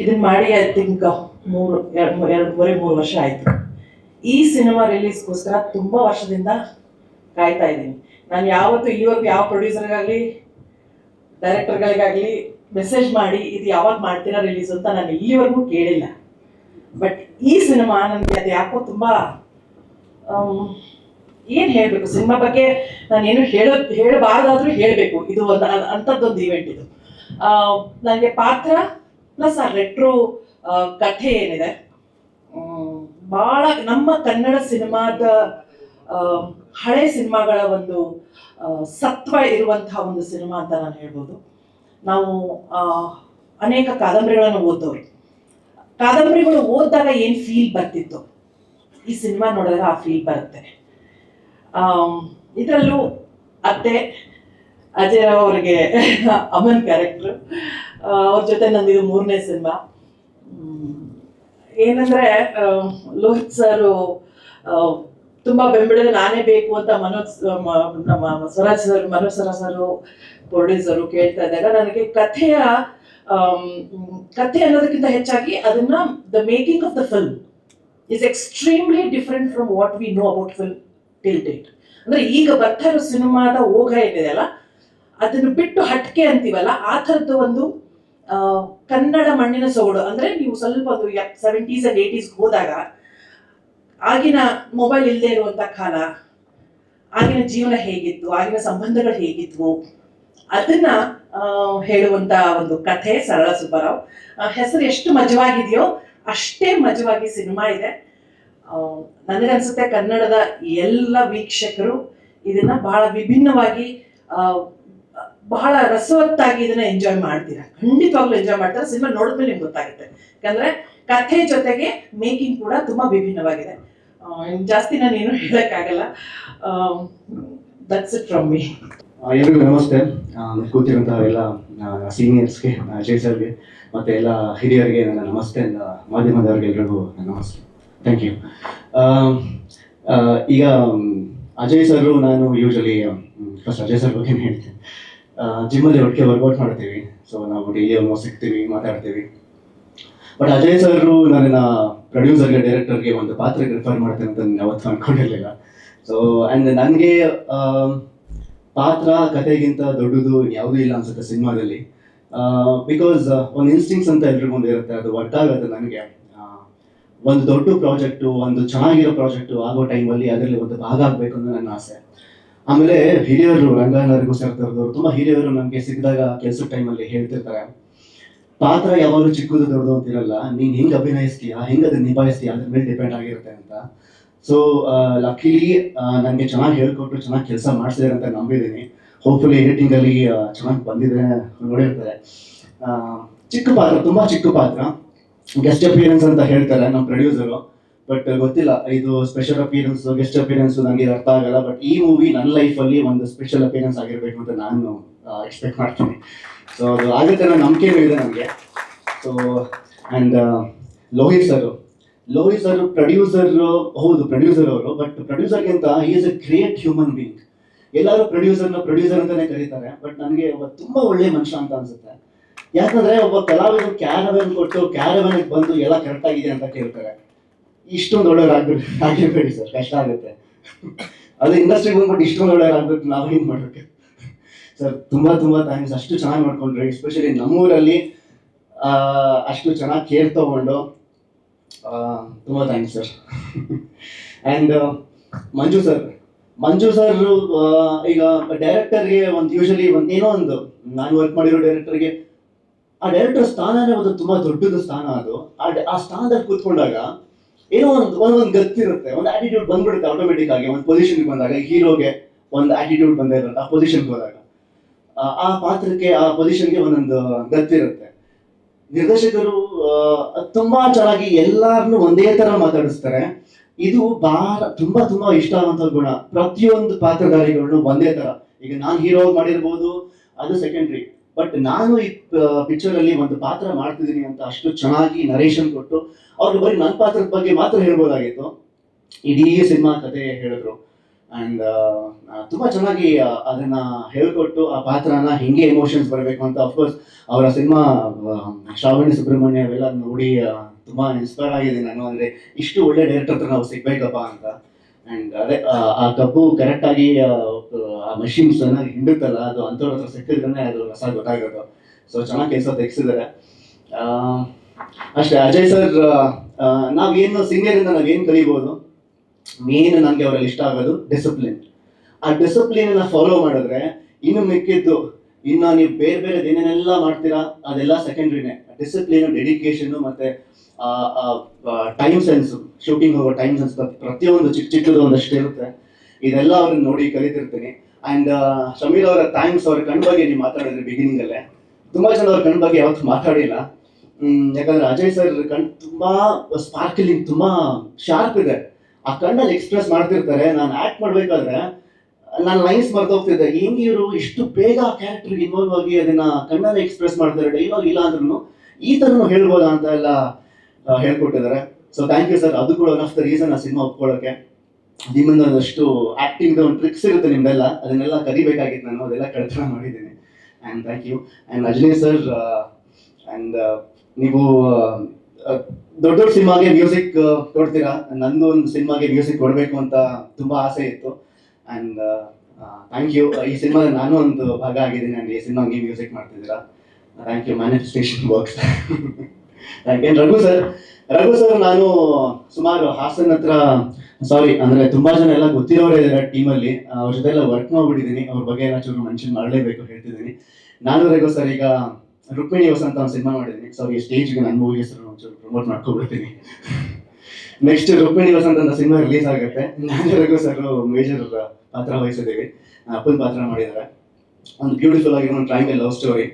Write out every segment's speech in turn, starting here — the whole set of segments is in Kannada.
ಇದನ್ನ ಮಾಡಿ ಐ ಥಿಂಕ್ ಎರಡೂವರೆ 3 ವರ್ಷ ಆಯ್ತು. ಈ ಸಿನಿಮಾ ರಿಲೀಸ್ಗೋಸ್ಕರ ತುಂಬಾ ವರ್ಷದಿಂದ ಕಾಯ್ತಾ ಇದ್ದೀನಿ. ನಾನು ಯಾವತ್ತು ಇಲ್ಲಿವರೆಗೂ ಯಾವ ಪ್ರೊಡ್ಯೂಸರ್ಗಾಗಲಿ ಡೈರೆಕ್ಟರ್ಗಳಿಗಾಗಲಿ ಮೆಸೇಜ್ ಮಾಡಿ ಇದು ಯಾವಾಗ ಮಾಡ್ತೀರಾ ರಿಲೀಸ್ ಅಂತ ನಾನು ಇಲ್ಲಿವರೆಗೂ ಕೇಳಿಲ್ಲ. ಬಟ್ ಈ ಸಿನಿಮಾ ನನಗೆ ಅದು ಯಾಕೋ ತುಂಬ ಏನು ಹೇಳಬೇಕು, ಸಿನಿಮಾ ಬಗ್ಗೆ ನಾನು ಏನು ಹೇಳಬಾರ್ದಾದ್ರೂ ಹೇಳಬೇಕು. ಇದು ಒಂದು ಅಂಥದ್ದೊಂದು ಈವೆಂಟ್ ಇದು. ನನಗೆ ಪಾತ್ರ ಪ್ಲಸ್ ಆ ರೆಟ್ರೋ ಕಥೆ ಏನಿದೆ ಭಾಳ ನಮ್ಮ ಕನ್ನಡ ಸಿನಿಮಾದ ಹಳೆ ಸಿನಿಮಾಗಳ ಒಂದು ಸತ್ವ ಇರುವಂತಹ ಒಂದು ಸಿನಿಮಾ ಅಂತ ನಾನು ಹೇಳ್ಬೋದು. ನಾವು ಅನೇಕ ಕಾದಂಬರಿಗಳನ್ನು ಓದೋರು, ಕಾದಂಬರಿಗಳು ಓದಿದಾಗ ಏನು ಫೀಲ್ ಬರ್ತಿತ್ತು, ಈ ಸಿನಿಮಾ ನೋಡಿದಾಗ ಆ ಫೀಲ್ ಬರುತ್ತೆ. ಇದರಲ್ಲೂ ಅತ್ತೆ ಅಜಯ್ ರಾವ್ ಅವರಿಗೆ ಅಮನ್ ಕ್ಯಾರೆಕ್ಟರ್, ಅವ್ರ ಜೊತೆ ನಂದು ಇದು 3ನೇ ಸಿನಿಮಾ. ಏನಂದ್ರೆ ಲೋಹಿತ್ ಸರ್ ತುಂಬಾ ಬೆಂಬಲಿಗೆ ನಾನೇ ಬೇಕು ಅಂತ ನಮ್ಮ Swaraj sir, Manoj sir producer ಕೇಳ್ತಾ ಇದ್ದಾಗ ನನಗೆ ಕಥೆ ಅನ್ನೋದಕ್ಕಿಂತ ಹೆಚ್ಚಾಗಿ ಅದನ್ನ the making of the film is extremely different from what we know about film till date. ಅಂದ್ರೆ ಈಗ ಬರ್ತಾ ಇರೋ ಸಿನಿಮಾದ ಓಘ ಏನಿದೆಯಲ್ಲ, ಅದನ್ನು ಬಿಟ್ಟು ಹಟ್ಕೆ ಅಂತೀವಲ್ಲ, ಆ ಥರದ್ದು ಒಂದು ಕನ್ನಡ ಮಣ್ಣಿನ ಸೊಗಡು. ಅಂದ್ರೆ ನೀವು ಸ್ವಲ್ಪ ಒಂದು 70s and 80s ಹೋದಾಗ ಆಗಿನ ಮೊಬೈಲ್ ಇಲ್ಲದೆ ಇರುವಂತ ಕಾಲ, ಆಗಿನ ಜೀವನ ಹೇಗಿತ್ತು, ಆಗಿನ ಸಂಬಂಧಗಳು ಹೇಗಿದ್ವು, ಅದನ್ನ ಹೇಳುವಂತ ಒಂದು ಕಥೆ. ಸರಳ ಸುಬ್ಬರಾವ್ ಹೆಸರು ಎಷ್ಟು ಮಜವಾಗಿದೆಯೋ ಅಷ್ಟೇ ಮಜವಾಗಿ ಸಿನಿಮಾ ಇದೆ. ನನಗನ್ಸುತ್ತೆ ಕನ್ನಡದ ಎಲ್ಲ ವೀಕ್ಷಕರು ಇದನ್ನ ಬಹಳ ವಿಭಿನ್ನವಾಗಿ ಬಹಳ ರಸವತ್ತಾಗಿ ಇದನ್ನ ಎಂಜಾಯ್ ಮಾಡ್ತೀರಾ, ಖಂಡಿತವಾಗ್ಲೂ ಎಂಜಾಯ್ ಮಾಡ್ತಾರೆ. ಸಿನಿಮಾ ನೋಡಿದ್ಮೇಲೆ ನಿಮ್ಗೆ ಗೊತ್ತಾಗುತ್ತೆ. ಯಾಕಂದ್ರೆ ಕಥೆ ಜೊತೆಗೆ ಮೇಕಿಂಗ್ ಕೂಡ ತುಂಬಾ ವಿಭಿನ್ನವಾಗಿದೆ. ಜಾಸ್ತಿ ನಾನು ಏನು ಹೇಳಕ್ಕಾಗಲ್ಲ. That's it from me. ಎಲ್ರಿಗೂ ನಮಸ್ತೆ. ಕೂತಿರುವಂತಹ ಎಲ್ಲ ಸೀನಿಯರ್ಸ್ಗೆ, ಅಜಯ್ ಸರ್ಗೆ ಮತ್ತೆ ಎಲ್ಲ ಹಿರಿಯರಿಗೆ ನನ್ನ ನಮಸ್ತೆ. ಮಾಧ್ಯಮದವ್ರಿಗೆ ಎಲ್ರಿಗೂ ನನ್ನ ನಮಸ್ತೆ. Thank you. ಈಗ ಅಜಯ್ ಸರ್, ನಾನು ಯೂಶಲಿ ಫಸ್ಟ್ ಅಜಯ್ ಸರ್ ಬಗ್ಗೆ ಹೇಳ್ತೀನಿ. ಜಿಮ್ಮಲ್ಲಿ ಒಟ್ಟಿಗೆ ವರ್ಕೌಟ್ ಮಾಡ್ತೀವಿ, ಸೊ ನಾವು ಡೈಲಿ ಆಲ್ಮೋಸ್ಟ್ ಸಿಗ್ತೀವಿ, ಮಾತಾಡ್ತೀವಿ. ಬಟ್ ಅಜಯ್ ಸರ್ ನನ್ನ ಪ್ರೊಡ್ಯೂಸರ್ಗೆ, ಡೈರೆಕ್ಟರ್ಗೆ ಒಂದು ಪಾತ್ರಕ್ಕೆ ರೆಫರ್ ಮಾಡ್ತೇನೆ ಅಂತ ಯಾವತ್ತೂ ಅನ್ಕೊಂಡಿರ್ಲಿಲ್ಲ. ಸೊ ಆ್ಯಂಡ್ ನನಗೆ ಪಾತ್ರ ಕಥೆಗಿಂತ ದೊಡ್ಡದು ಯಾವುದೂ ಇಲ್ಲ ಅನ್ಸುತ್ತೆ ಸಿನಿಮಾದಲ್ಲಿ. ಬಿಕಾಸ್ ಒಂದು ಇನ್ಸ್ಟಿಂಕ್ಟ್ಸ್ ಅಂತ ಎಲ್ರಿಗೂ ಒಂದು ಇರುತ್ತೆ, ಅದು ವರ್ಕ್ ಆಗುತ್ತೆ. ನನಗೆ ಒಂದು ದೊಡ್ಡ ಪ್ರಾಜೆಕ್ಟು, ಒಂದು ಚೆನ್ನಾಗಿರೋ ಪ್ರಾಜೆಕ್ಟು ಆಗೋ ಟೈಮಲ್ಲಿ ಅದರಲ್ಲಿ ಒಂದು ಭಾಗ ಆಗಬೇಕು ಅನ್ನೋ ನನ್ನ ಆಸೆ. ಆಮೇಲೆ ಹಿರಿಯರು, ರಂಗನಾಥ್ ಸರ್ದವ್ರದವರು ತುಂಬ ಹಿರಿಯರು ನಮಗೆ ಸಿಕ್ಕಿದಾಗ ಕೆಲಸದ ಟೈಮಲ್ಲಿ ಹೇಳ್ತಿರ್ತಾರೆ, ಪಾತ್ರ ಯಾವಾಗಲೂ ಚಿಕ್ಕದು ದೊಡ್ಡದು ಅಂತಿರಲ್ಲ, ನೀನು ಹೆಂಗೆ ಅಭಿನಯಿಸ್ತೀಯಾ, ಹೆಂಗೆ ಅದನ್ನ ನಿಭಾಯಿಸ್ತೀಯಾ ಅದ್ರ ಮೇಲೆ ಡಿಪೆಂಡ್ ಆಗಿರುತ್ತೆ ಅಂತ. ಸೊ ಲಕ್ಕಿಲಿ ನನಗೆ ಚೆನ್ನಾಗಿ ಹೇಳ್ಕೊಟ್ಟು ಚೆನ್ನಾಗಿ ಕೆಲಸ ಮಾಡಿಸಿದಾರೆ ಅಂತ ನಂಬಿದ್ದೀನಿ. ಹೋಪ್ಫುಲಿ ಎಡಿಟಿಂಗಲ್ಲಿ ಚೆನ್ನಾಗಿ ಬಂದಿದೆ, ನೋಡಿರ್ತಾರೆ. ಚಿಕ್ಕ ಪಾತ್ರ, ತುಂಬ ಚಿಕ್ಕ ಪಾತ್ರ, ಗೆಸ್ಟ್ ಅಪಿಯರೆನ್ಸ್ ಅಂತ ಹೇಳ್ತಾರೆ ನಮ್ಮ ಪ್ರೊಡ್ಯೂಸರು. ಬಟ್ ಗೊತ್ತಿಲ್ಲ ಇದು ಸ್ಪೆಷಲ್ ಅಪಿಯರೆನ್ಸ್ ಗೆಸ್ಟ್ ಅಪಿಯರೆನ್ಸ್ ನನಗೆ ಅರ್ಥ ಆಗಲ್ಲ. ಬಟ್ ಈ ಮೂವಿ ನನ್ನ ಲೈಫಲ್ಲಿ ಒಂದು ಸ್ಪೆಷಲ್ ಅಪಿಯರೆನ್ಸ್ ಆಗಿರಬೇಕು ಅಂತ ನಾನು ಎಕ್ಸ್ಪೆಕ್ಟ್ ಮಾಡ್ತೀನಿ. ಸೊ ಅದು ಆಗುತ್ತೆ ಅನ್ನೋ ನಂಬಿಕೆನೂ ಇದೆ ನನಗೆ. So and Lohith sir producer, ಹೌದು ಪ್ರೊಡ್ಯೂಸರ್ ಅವರು, ಬಟ್ ಪ್ರೊಡ್ಯೂಸರ್ಗಿಂತ he is a great human being. ಎಲ್ಲರೂ ಪ್ರೊಡ್ಯೂಸರ್ ಅಂತಾನೆ ಕರೀತಾರೆ, ಬಟ್ ನನಗೆ ಒಬ್ಬ ತುಂಬ ಒಳ್ಳೆ ಮನುಷ್ಯ ಅಂತ ಅನ್ಸುತ್ತೆ. ಯಾಕಂದ್ರೆ ಒಬ್ಬ ಕಲಾವಿದ ಕ್ಯಾರವನ್ ಕೊಟ್ಟು ಕ್ಯಾರವನ್ಗೆ ಬಂದು ಎಲ್ಲ ಕರೆಕ್ಟ್ ಆಗಿದೆ ಅಂತ ಕೇಳ್ತಾರೆ. ಇಷ್ಟೊಂದು ಆಗಿರ್ಬೇಡಿ ಸರ್, ಕಷ್ಟ ಆಗುತ್ತೆ. ಅದು ಇಂಡಸ್ಟ್ರಿಗೆ ಬಂದ್ಬಿಟ್ಟು ಇಷ್ಟೊಂದು ಆಗ್ಬಿಟ್ಟು ನಾವು ಏನು ಮಾಡಬೇಕು ಸರ್. ತುಂಬಾ ಥ್ಯಾಂಕ್ಸ್, ಅಷ್ಟು ಚೆನ್ನಾಗಿ ಮಾಡ್ಕೊಂಡ್ರಿ. ಎಸ್ಪೆಷಲಿ ನಮ್ಮೂರಲ್ಲಿ ಅಷ್ಟು ಚೆನ್ನಾಗಿ ಕೇರ್ ತಗೊಂಡು ತುಂಬ thanks sir. And Manju sir ಈಗ ಡೈರೆಕ್ಟರ್ಗೆ ಒಂದು ಯೂಶಲಿ ಏನೋ ಒಂದು ನಾನು ವರ್ಕ್ ಮಾಡಿರೋ ಡೈರೆಕ್ಟರ್ಗೆ ಆ ಡೈರೆಕ್ಟರ್ ಸ್ಥಾನನೇ ಒಂದು ತುಂಬಾ ದೊಡ್ಡದು ಸ್ಥಾನ. ಅದು ಆ ಸ್ಥಾನದಲ್ಲಿ ಕೂತ್ಕೊಂಡಾಗ ಏನೋ ಒಂದು ಗತ್ತಿರುತ್ತೆ, ಒಂದು ಆಟಿಟ್ಯೂಡ್ ಬಂದ್ಬಿಡುತ್ತೆ ಆಟೋಮೆಟಿಕ್ ಆಗಿ. ಒಂದು ಪೊಸಿಷನ್ಗೆ ಬಂದಾಗ ಹೀರೋಗೆ ಒಂದು ಆಟಿಟ್ಯೂಡ್ ಬಂದೇ ಇರುತ್ತೆ. ಆ ಪೊಸಿಷನ್ಗೆ ಹೋದಾಗ ಆ ಪಾತ್ರಕ್ಕೆ, ಆ ಪೊಸಿಷನ್ಗೆ ಒಂದೊಂದು ಗತ್ತಿರುತ್ತೆ. ನಿರ್ದೇಶಕರು ತುಂಬಾ ಚೆನ್ನಾಗಿ ಎಲ್ಲಾರನ್ನು ಒಂದೇ ತರ ಮಾತಾಡಿಸ್ತಾರೆ. ಇದು ತುಂಬಾ ಇಷ್ಟ ಆಗುವಂತ ಗುಣ. ಪ್ರತಿಯೊಂದು ಪಾತ್ರಧಾರಿಗಳನ್ನು ಒಂದೇ ತರ. ಈಗ ನಾನು ಹೀರೋ ಮಾಡಿರ್ಬೋದು, ಅದು ಸೆಕೆಂಡ್ರಿ, ಬಟ್ ನಾನು ಈ ಪಿಕ್ಚರ್ ಅಲ್ಲಿ ಒಂದು ಪಾತ್ರ ಮಾಡ್ತಿದ್ದೀನಿ ಅಂತ ಅಷ್ಟು ಚೆನ್ನಾಗಿ ನರೇಶನ್ ಕೊಟ್ಟು ಅವ್ರು ಬರೀ ನನ್ನ ಪಾತ್ರದ ಬಗ್ಗೆ ಮಾತ್ರ ಹೇಳ್ಬೋದಾಗಿತ್ತು, ಇಡೀ ಸಿನಿಮಾ ಕಥೆ ಹೇಳಿದ್ರು. ಆ್ಯಂಡ್ ತುಂಬ ಚೆನ್ನಾಗಿ ಅದನ್ನ ಹೇಳ್ಕೊಟ್ಟು ಆ ಪಾತ್ರನ ಹೆಂಗೆ ಎಮೋಷನ್ಸ್ ಬರಬೇಕು ಅಂತ. ಅಫ್ಕೋರ್ಸ್ ಅವರ ಸಿನಿಮಾ ಶ್ರಾವಣಿ ಸುಬ್ರಹ್ಮಣ್ಯ ಅವೆಲ್ಲ ನೋಡಿ ತುಂಬ ಇನ್ಸ್ಪೈರ್ ಆಗಿದ್ದೀನಿ ನಾನು. ಅಂದರೆ ಇಷ್ಟು ಒಳ್ಳೆ ಡೈರೆಕ್ಟರ್ ಹತ್ರ ನಾವು ಸಿಗ್ಬೇಕಪ್ಪ ಅಂತ. ಆ್ಯಂಡ್ ಅದೇ ಆ ಕಬ್ಬು ಕರೆಕ್ಟಾಗಿ ಆ ಮಷಿನ್ಸ್ ಚೆನ್ನಾಗಿ ಹಿಂಡುತ್ತಲ್ಲ, ಅದು ಅಂಥವ್ರ ಹತ್ರ ಸಿಕ್ಕಿದ್ರೆ ಅದು ರಸ ಗೊತ್ತಾಗೋದು. ಸೊ ಚೆನ್ನಾಗಿ ಕೆಲಸ ತೆಗೆಸಿದ್ದಾರೆ. ಅಷ್ಟೇ. ಅಜಯ್ ಸರ್ ನಾವೇನು ಸೀನಿಯರಿಂದ ನಾವೇನು ಕಲಿಬೋದು, ಮೇನ್ ನನಗೆ ಅವರಲ್ಲಿ ಇಷ್ಟ ಆಗೋದು ಡಿಸಿಪ್ಲಿನ್. ಆ ಡಿಸಿಪ್ಲಿನ್ನ ಫಾಲೋ ಮಾಡಿದ್ರೆ ಇನ್ನು ಮಿಕ್ಕಿದ್ದು ಇನ್ನು ನೀವು ಬೇರೆ ಬೇರೆ ಏನೇನೆಲ್ಲ ಮಾಡ್ತೀರಾ ಅದೆಲ್ಲ ಸೆಕೆಂಡ್ರಿನೇ. ಡಿಸಿಪ್ಲಿನ್, ಡೆಡಿಕೇಶನ್ ಮತ್ತೆ ಟೈಮ್ ಸೆನ್ಸ್, ಶೂಟಿಂಗ್ ಹೋಗೋ ಟೈಮ್ ಸೆನ್ಸ್ ಪ್ರತಿಯೊಂದು ಚಿಕ್ಕ ಚಿಕ್ಕದು ಒಂದಷ್ಟು ಇರುತ್ತೆ. ಇದೆಲ್ಲ ಅವ್ರನ್ನ ನೋಡಿ ಕಲಿತಿರ್ತೀನಿ. ಆ್ಯಂಡ್ ಶಮೀರ್ ಅವರ ಥ್ಯಾಂಕ್ಸ್. ಅವ್ರ ಕಣ್ ಬಗ್ಗೆ ನೀವು ಮಾತಾಡಿದ್ರಿ ಬಿಗಿನಿಂಗಲ್ಲೇ. ತುಂಬ ಜನ ಅವ್ರ ಕಣ್ ಬಗ್ಗೆ ಯಾವತ್ತೂ ಮಾತಾಡಿಲ್ಲ. ಯಾಕಂದ್ರೆ ಅಜಯ್ ಸರ್ ಕಣ್ ತುಂಬಾ ಸ್ಪಾರ್ಕಲಿಂಗ್, ತುಂಬಾ ಶಾರ್ಪ್ ಇದೆ. ಆ ಕಣ್ಣಲ್ಲಿ ಎಕ್ಸ್ಪ್ರೆಸ್ ಮಾಡ್ತಿರ್ತಾರೆ. ನಾನು ಆಕ್ಟ್ ಮಾಡ್ಬೇಕಾದ್ರೆ ನಾನು ಲೈನ್ಸ್ ಮರ್ತೋಗ್ತಿದ್ದೆ, ಹೆಂಗೆ ಇವರು ಇಷ್ಟು ಬೇಗ ಕ್ಯಾರೆಕ್ಟರ್ಗೆ ಇನ್ವಾಲ್ವ್ ಆಗಿ ಅದನ್ನ ಕಣ್ಣಲ್ಲಿ ಎಕ್ಸ್ಪ್ರೆಸ್ ಮಾಡ್ತಾರೆ, ಡೈಲಾಗ್ ಇಲ್ಲ ಅಂದ್ರೂ ಈ ಥರನೂ ಹೇಳ್ಬೋದಾ ಅಂತ ಎಲ್ಲ ಹೇಳ್ಕೊಟ್ಟಿದ್ದಾರೆ. So thank you sir. ಅದು ಕೂಡ ಒನ್ ಆಫ್ ದ ರೀಸನ್ ಆ ಸಿನಿಮಾ ಒಪ್ಕೊಳ್ಳೋಕೆ. ನಿಮ್ಮೊಂದು ಒಂದಷ್ಟು ಆಕ್ಟಿಂಗ್ ಒಂದು ಟ್ರಿಕ್ಸ್ ಇರುತ್ತೆ ನಿಮ್ದೆಲ್ಲ, ಅದನ್ನೆಲ್ಲ ಕಲಿಬೇಕಾಗಿತ್ತು ನಾನು, ಅದೆಲ್ಲ ಕಳ್ತನ ಮಾಡಿದ್ದೀನಿ. And thank you. And Ajaneesh sir, and ನೀವು ದೊಡ್ಡ ದೊಡ್ಡ ಸಿನಿಮಾಗೆ ಮ್ಯೂಸಿಕ್ ಕೊಡ್ತೀರಾ. ನಂದು ಒಂದು ಸಿನಿಮಾಗೆ ಮ್ಯೂಸಿಕ್ ಕೊಡಬೇಕು ಅಂತ ತುಂಬ ಆಸೆ ಇತ್ತು. And thank you. ಈ ಸಿನಿಮಾದ ನಾನು ಒಂದು ಭಾಗ ಆಗಿದ್ದೀನಿ. ಆ್ಯಂಡ್ ಈ ಸಿನಿಮಾಗೆ ಮ್ಯೂಸಿಕ್ ಮಾಡ್ತಿದ್ದೀರಾ. Thank you. Manifestation works. Thank you. Raghu sir ನಾನು ಸುಮಾರು ಹಾಸನ್ ಹತ್ರ, ಸಾರಿ ಅಂದರೆ ತುಂಬ ಜನ ಎಲ್ಲ ಗೊತ್ತಿರೋರೇ ಇದ್ದಾರೆ ಟೀಮಲ್ಲಿ. ಅವ್ರ ಜೊತೆ ಎಲ್ಲ ವರ್ಕ್ ಮಾಡ್ಬಿಟ್ಟಿದ್ದೀನಿ. ಅವ್ರ ಬಗ್ಗೆ ಎಲ್ಲ ಚೂರು ಮೆನ್ಷನ್ ಮಾಡಲೇಬೇಕು ಹೇಳ್ತಿದ್ದೀನಿ. ನಾನು ರಘು ಸರ್ ಈಗ ರುಕ್ಮಿಣಿ ವಸಂತ ಒಂದು ಸಿನಿಮಾ ಮಾಡಿದ್ದೀನಿ. ಸೊ ಈ ಸ್ಟೇಜ್ಗೆ ನನ್ನ ಮೂವಿ ಹೆಸರು ಒಂಚೂರು ಪ್ರಮೋಟ್ ಮಾಡ್ಕೊಬಿಡ್ತೀನಿ. ನೆಕ್ಸ್ಟ್ ರುಕ್ಮಿಣಿ ವಸಂತ ಅಂತ ಸಿನಿಮಾ ರಿಲೀಸ್ ಆಗುತ್ತೆ. ನಾನು ರಘು ಸರ್ ಮೇಜರ್ ಪಾತ್ರ ವಹಿಸಿದ್ದೀವಿ. ಅಪ್ಪನ ಪಾತ್ರ ಮಾಡಿದ್ದಾರೆ. ಒಂದು ಬ್ಯೂಟಿಫುಲ್ ಆಗಿರೋ ಒಂದು ಟ್ರಯಾಂಗಲ್ ಲವ್ ಸ್ಟೋರಿ.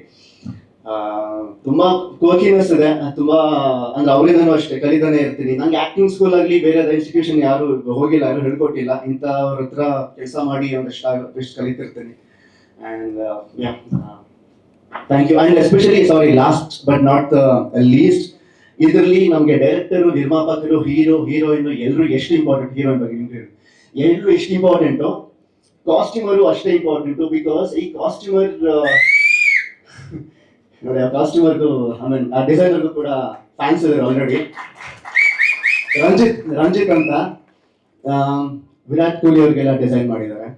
ತುಂಬಾ ಕೋಕಿನೆಸ್ ಇದೆ. ತುಂಬಾ ಅಂದ್ರೆ ಅವರಿಂದನೂ ಅಷ್ಟೇ ಕಲಿತಾನೆ ಇರ್ತೀನಿ. ನಂಗೆ ಆಕ್ಟಿಂಗ್ ಸ್ಕೂಲ್ ಆಗಲಿ ಬೇರೆ ಇನ್ಸ್ಟಿಟ್ಯೂಷನ್ ಯಾರು ಹೋಗಿಲ್ಲ, ಯಾರು ಹೇಳ್ಕೊಟ್ಟಿಲ್ಲ. ಇಂಥವ್ರ ಹತ್ರ ಕೆಲಸ ಮಾಡಿ ಒಂದಷ್ಟು ಕಲಿತಿರ್ತೀನಿ. And thank you. And especially sorry last but not least, ಇದರಲ್ಲಿ ನಮಗೆ ಡೈರೆಕ್ಟರು, ನಿರ್ಮಾಪಕರು, ಹೀರೋಯಿನ್ ಎಲ್ಲರೂ ಎಷ್ಟು ಇಂಪಾರ್ಟೆಂಟ್. ಹೀರೋಯಿನ್ ಬಗ್ಗೆ ನಿಮ್ಗೆ ಎಲ್ಲರೂ ಎಷ್ಟು ಇಂಪಾರ್ಟೆಂಟು, ಕಾಸ್ಟ್ಯೂಮರು ಅಷ್ಟೇ ಇಂಪಾರ್ಟೆಂಟು. ಬಿಕಾಸ್ ಈ ಕಾಸ್ಟ್ಯೂಮರ್ ನೋಡಿ, ಆ ಕಾಸ್ಟ್ಯೂಮರ್ಗೂ ಆಮೇಲೆ ಆ ಡಿಸೈನರ್ಗೂ ಕೂಡ ಫ್ಯಾನ್ಸ್ ಇದ್ದಾರೆ ಆಲ್ರೆಡಿ. ರಂಜಿತ್ ಅಂತ ವಿರಾಟ್ ಕೊಹ್ಲಿ ಅವ್ರಿಗೆಲ್ಲ ಡಿಸೈನ್ ಮಾಡಿದ್ದಾರೆ.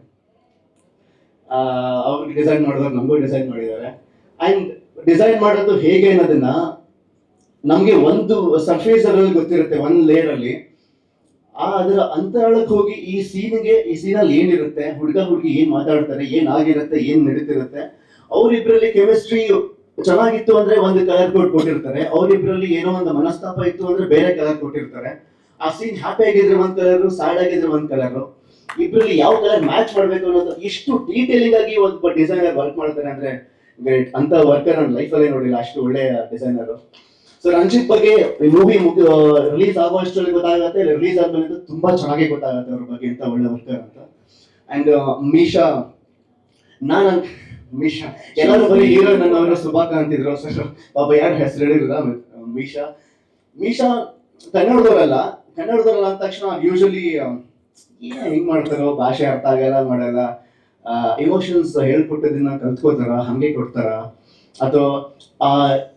ಅವ್ರಿಗೆ ಡಿಸೈನ್ ಮಾಡಿದವ್ರು ನಮಗೂ ಡಿಸೈನ್ ಮಾಡಿದ್ದಾರೆ. ಆ್ಯಂಡ್ ಡಿಸೈನ್ ಮಾಡೋದು ಹೇಗೆ ಅನ್ನೋದನ್ನ ನಮಗೆ ಒಂದು ಸರ್ಫೇಸ್ ಅಲ್ಲಿ ಗೊತ್ತಿರುತ್ತೆ, ಒಂದು ಲೇಯರ್ ಅಲ್ಲಿ. ಅದರ ಅಂತರಾಳಕ್ಕೆ ಹೋಗಿ ಈ ಸೀನಲ್ಲಿ ಏನಿರುತ್ತೆ, ಹುಡುಗಿ ಏನ್ ಮಾತಾಡ್ತಾರೆ, ಏನಾಗಿರುತ್ತೆ, ಏನ್ ನಡೀತಿರುತ್ತೆ, ಅವರಿಬ್ಬರಲ್ಲಿ ಕೆಮಿಸ್ಟ್ರಿ ಚೆನ್ನಾಗಿತ್ತು ಅಂದ್ರೆ ಒಂದು ಕಲರ್ ಕೋಡ್ ಕೊಟ್ಟಿರ್ತಾರೆ. ಅವರಿಬ್ಬರಲ್ಲಿ ಏನೋ ಒಂದು ಮನಸ್ತಾಪ ಇತ್ತು ಅಂದ್ರೆ ಬೇರೆ ಕಲರ್ ಕೊಟ್ಟಿರ್ತಾರೆ. ಆ ಸೀನ್ ಹ್ಯಾಪಿ ಆಗಿದ್ರೆ ಒಂದ್ ಕಲರ್, ಸ್ಯಾಡ್ ಆಗಿದ್ರೆ ಒಂದ್ ಕಲರ್. ಇಬ್ಬರಲ್ಲಿ ಯಾವ ಕಲರ್ ಮ್ಯಾಚ್ ಮಾಡ್ಬೇಕು ಅನ್ನೋದು ಎಷ್ಟು ಡೀಟೇಲಿಂಗ್ ಆಗಿ ಒಬ್ಬ ಡಿಸೈನರ್ ವರ್ಕ್ ಮಾಡ್ತಾರೆ ಅಂದ್ರೆ ಗ್ರೇಟ್. ಅಂತ ವರ್ಕರ್ ನನ್ನ ಲೈಫಲ್ಲೇ ನೋಡಿಲ್ಲ, ಅಷ್ಟು ಒಳ್ಳೆ ಡಿಸೈನರ್. ಸೊ ರಂಜಿತ್ ಬಗ್ಗೆ ಮೂವಿ ರಿಲೀಸ್ ಆಗೋ ಅಷ್ಟರಲ್ಲಿ ಗೊತ್ತಾಗುತ್ತೆ, ರಿಲೀಸ್ ಆದ್ಮೇಲೆ ತುಂಬಾ ಚೆನ್ನಾಗಿ ಗೊತ್ತಾಗುತ್ತೆ ಅವ್ರ ಬಗ್ಗೆ ಅಂತ ಒಳ್ಳೆ ವರ್ಕರ್ ಅಂತ. ಅಂಡ್ ಮೀಶಾ ಎಲ್ಲರೂ ಬರೀ ಹೀರೋಯಿನ್ ಅನ್ನೋರು ಸುಭಾಕ ಅಂತಿದ್ರು. ಸರ್ ಪಾಪ ಯಾರು ಹೆಸರು ಹೇಳಿದ್ರ ಮೀಶಾ ಕನ್ನಡದವರಲ್ಲ ಅಂದ ತಕ್ಷಣ ಯೂಶಲಿ ಹೆಂಗ್ ಮಾಡ್ತಾರೋ, ಭಾಷೆ ಅರ್ಥ ಮಾಡಲ್ಲ, ಇಮೋಷನ್ಸ್ ಹೇಳ್ಕೊಟ್ಟದನ್ನ ಕಲ್ತ್ಕೋತಾರ, ಹಂಗೆ ಕೊಡ್ತಾರ, ಅಥವಾ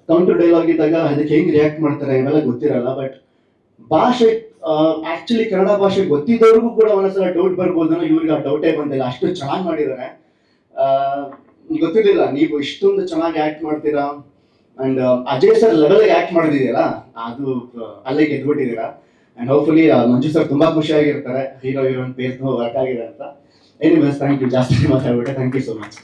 ಕೌಂಟರ್ ಡೈಲಾಗ್ ಇದ್ದಾಗ ಅದಕ್ಕೆ ಹೆಂಗ್ ರಿಯಾಕ್ಟ್ ಮಾಡ್ತಾರೆ ಇವೆಲ್ಲ ಗೊತ್ತಿರಲ್ಲ. ಬಟ್ ಭಾಷೆ ಆಕ್ಚುಲಿ ಕನ್ನಡ ಭಾಷೆ ಗೊತ್ತಿದ್ದವ್ರಿಗೂ ಕೂಡ ಒಂದೊಂದ್ಸಲ ಡೌಟ್ ಬರ್ಬೋದು. ಇವ್ರಿಗೆ ಆ ಡೌಟೇ ಬಂದಿಲ್ಲ, ಅಷ್ಟು ಚೆನ್ನಾಗಿ ಮಾಡಿದ್ದಾರೆ. ಗೊತ್ತಿರಲಿಲ್ಲ ನೀವು ಇಷ್ಟೊಂದು ಚೆನ್ನಾಗಿ ಆಕ್ಟ್ ಮಾಡ್ತೀರಾ. ಅಂಡ್ ಅಜಯ್ ಸರ್ ಲೆವೆಲ್ಗೆ ಆಕ್ಟ್ ಮಾಡಿದೀಯಲ್ಲ, ಅದು ಅಲ್ಲೇ ಗೆದ್ಬಿಟ್ಟಿದ್ದೀರಾ. ಅಂಡ್ ಹೋಪ್ಫುಲಿ ಮಂಜು ಸರ್ ತುಂಬಾ ಖುಷಿಯಾಗಿರ್ತಾರೆ, ಹೀರೋಯಿನ್ ಪೇರ್ ತುಂಬ ವರ್ಕ್ ಆಗಿದೆ ಅಂತ. Anyways thank you. ಜಾಸ್ತಿ ಮಾತಾಡ್ಬಿಟ್ಟೆ. Thank you so much.